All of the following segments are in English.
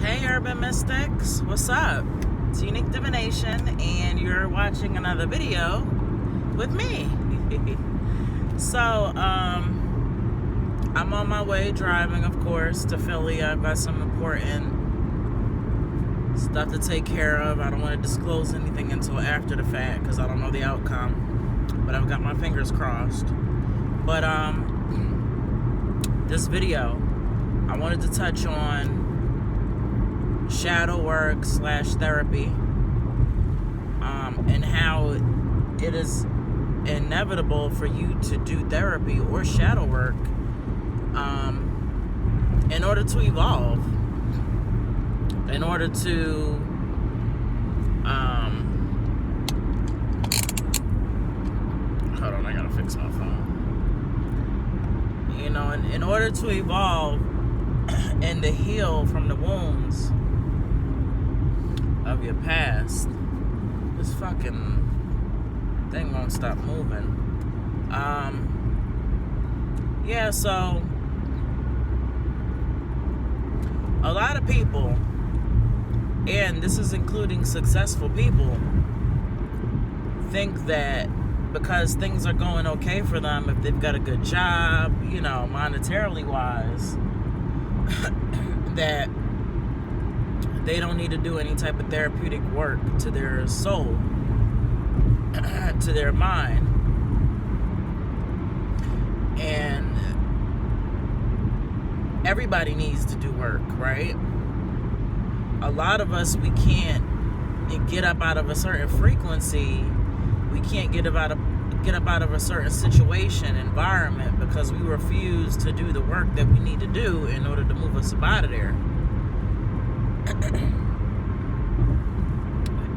Hey urban mystics, what's up? It's Unique Divination and you're watching another video with me. So I'm on my way driving, of course, to Philly. I've got some important stuff to take care of. I don't want to disclose anything until after the fact because I don't know the outcome, but I've got my fingers crossed. But this video, I wanted to touch on shadow work / therapy, and how it is inevitable for you to do therapy or shadow work in order to evolve, in order to hold on, I gotta fix my phone. You know, in order to evolve and to heal from the wounds of your past. This fucking thing won't stop moving. Yeah, so a lot of people, and this is including successful people, think that because things are going okay for them, if they've got a good job, you know, monetarily wise, that they don't need to do any type of therapeutic work to their soul, to their mind. And everybody needs to do work, right? A lot of us, we can't get up out of a certain frequency. We can't get up out of a certain situation, environment, because we refuse to do the work that we need to do in order to move us up out of there.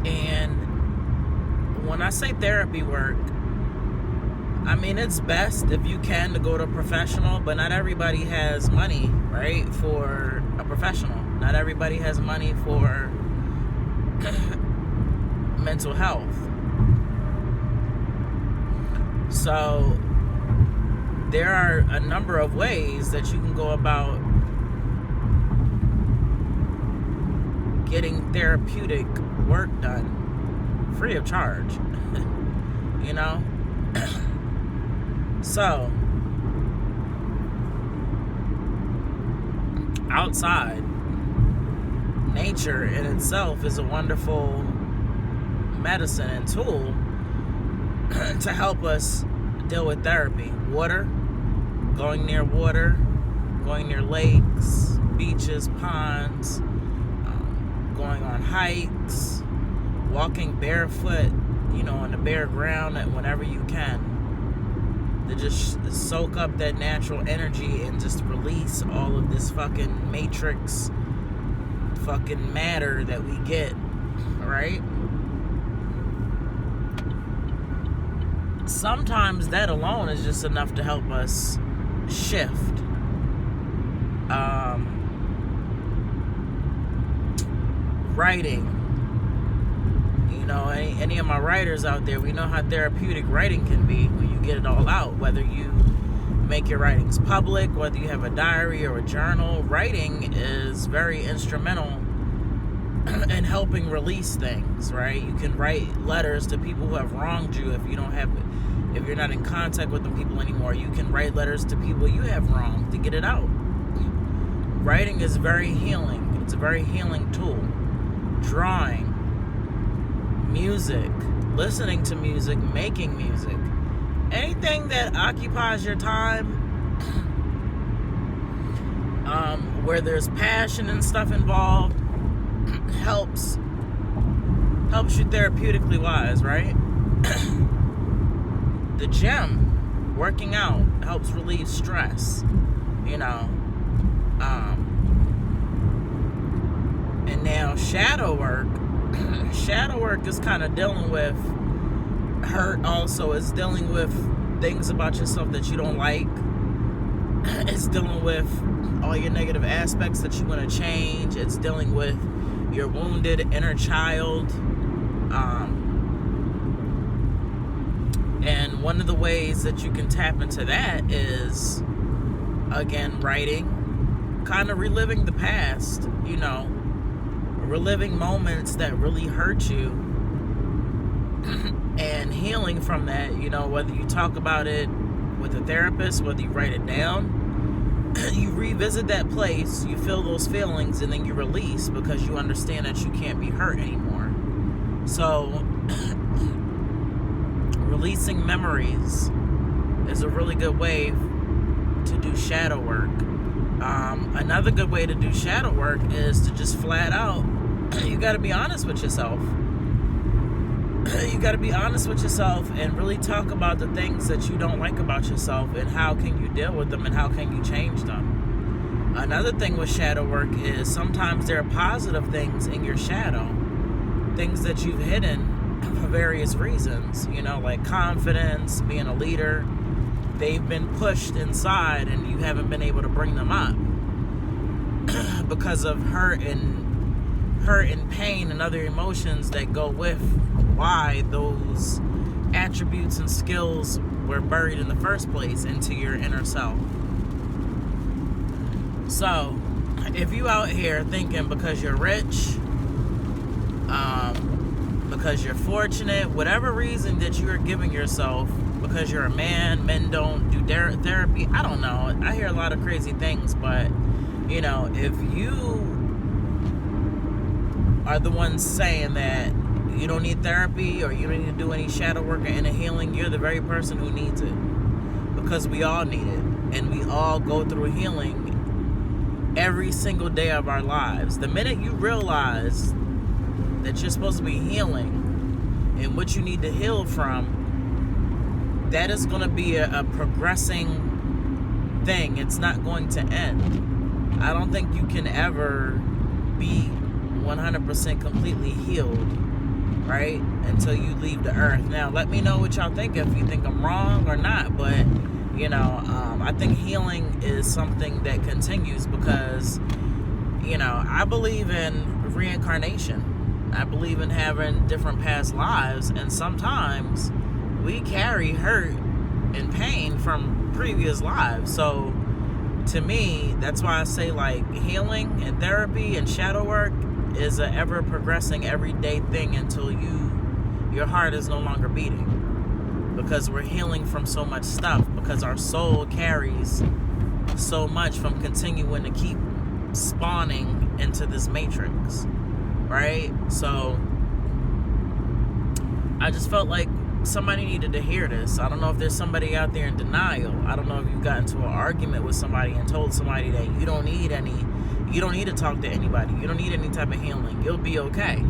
And when I say therapy work, I mean it's best if you can to go to a professional, but not everybody has money, right, for a professional. Not everybody has money for mental health. So there are a number of ways that you can go about getting therapeutic work done free of charge. You know? So outside, nature in itself is a wonderful medicine and tool to help us deal with therapy. Water, going near lakes, beaches, ponds, going on hikes, walking barefoot, you know, on the bare ground whenever you can, to just soak up that natural energy and just release all of this fucking matrix fucking matter that we get, right? Sometimes that alone is just enough to help us shift. Writing, you know, any of my writers out there, we know how therapeutic writing can be when you get it all out. Whether you make your writings public, whether you have a diary or a journal, writing is very instrumental in helping release things, right? You can write letters to people who have wronged you. If you're not in contact with them people anymore, you can write letters to people you have wronged to get it out. Writing is very healing. It's a very healing tool. Drawing, music, listening to music, making music, anything that occupies your time, where there's passion and stuff involved, helps you therapeutically wise, right? The gym, working out, helps relieve stress, you know. And now shadow work is kind of dealing with hurt also. It's dealing with things about yourself that you don't like. It's dealing with all your negative aspects that you want to change. It's dealing with your wounded inner child. And one of the ways that you can tap into that is, again, writing, kind of reliving the past, you know, reliving moments that really hurt you and healing from that, whether you talk about it with a therapist, whether you write it down, you revisit that place, you feel those feelings, and then you release because you understand that you can't be hurt anymore. So releasing memories is a really good way to do shadow work. Another good way to do shadow work is to just flat out, you got to be honest with yourself. You got to be honest with yourself and really talk about the things that you don't like about yourself and how can you deal with them and how can you change them. Another thing with shadow work is sometimes there are positive things in your shadow, things that you've hidden for various reasons, like confidence, being a leader. They've been pushed inside and you haven't been able to bring them up because of hurt and pain and other emotions that go with why those attributes and skills were buried in the first place into your inner self. So if you out here thinking because you're rich, because you're fortunate, whatever reason that you are giving yourself, because you're a man, men don't do therapy, I don't know, I hear a lot of crazy things, but if you are the ones saying that you don't need therapy or you don't need to do any shadow work or inner healing, you're the very person who needs it, because we all need it and we all go through healing every single day of our lives. The minute you realize that you're supposed to be healing and what you need to heal from, that is going to be a progressing thing. It's not going to end. I don't think you can ever be 100% completely healed, right, until you leave the earth. Now, let me know what y'all think, if you think I'm wrong or not, but I think healing is something that continues because I believe in reincarnation. I believe in having different past lives, and sometimes we carry hurt and pain from previous lives. So to me, that's why I say healing and therapy and shadow work is a ever progressing everyday thing until your heart is no longer beating, because we're healing from so much stuff, because our soul carries so much from continuing to keep spawning into this matrix, right? So I just felt like somebody needed to hear this. I don't know if there's somebody out there in denial. I don't know if you've gotten into an argument with somebody and told somebody that you don't need to talk to anybody. You don't need any type of healing. You'll be okay.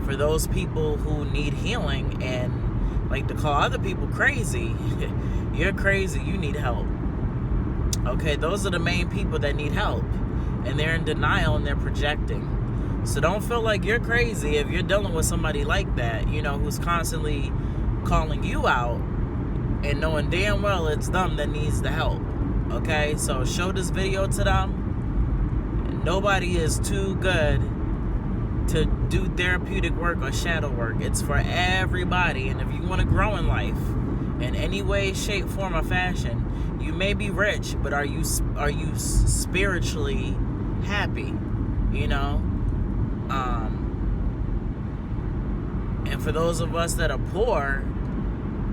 For those people who need healing and like to call other people crazy, you're crazy. You need help. Okay, those are the main people that need help, and they're in denial and they're projecting. So don't feel like you're crazy if you're dealing with somebody like that, who's constantly calling you out and knowing damn well it's them that needs the help. Okay, so show this video to them. Nobody is too good to do therapeutic work or shadow work. It's for everybody. And if you want to grow in life in any way, shape, form, or fashion, you may be rich, but are you spiritually happy? And for those of us that are poor,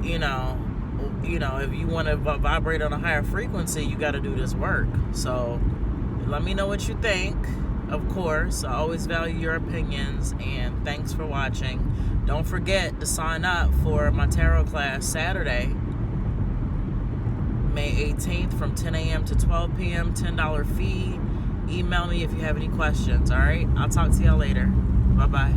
if you want to vibrate on a higher frequency, you got to do this work. So let me know what you think. Of course, I always value your opinions, and thanks for watching. Don't forget to sign up for my tarot class Saturday, May 18th from 10 a.m. to 12 p.m., $10 fee. Email me if you have any questions, all right? I'll talk to y'all later. Bye-bye.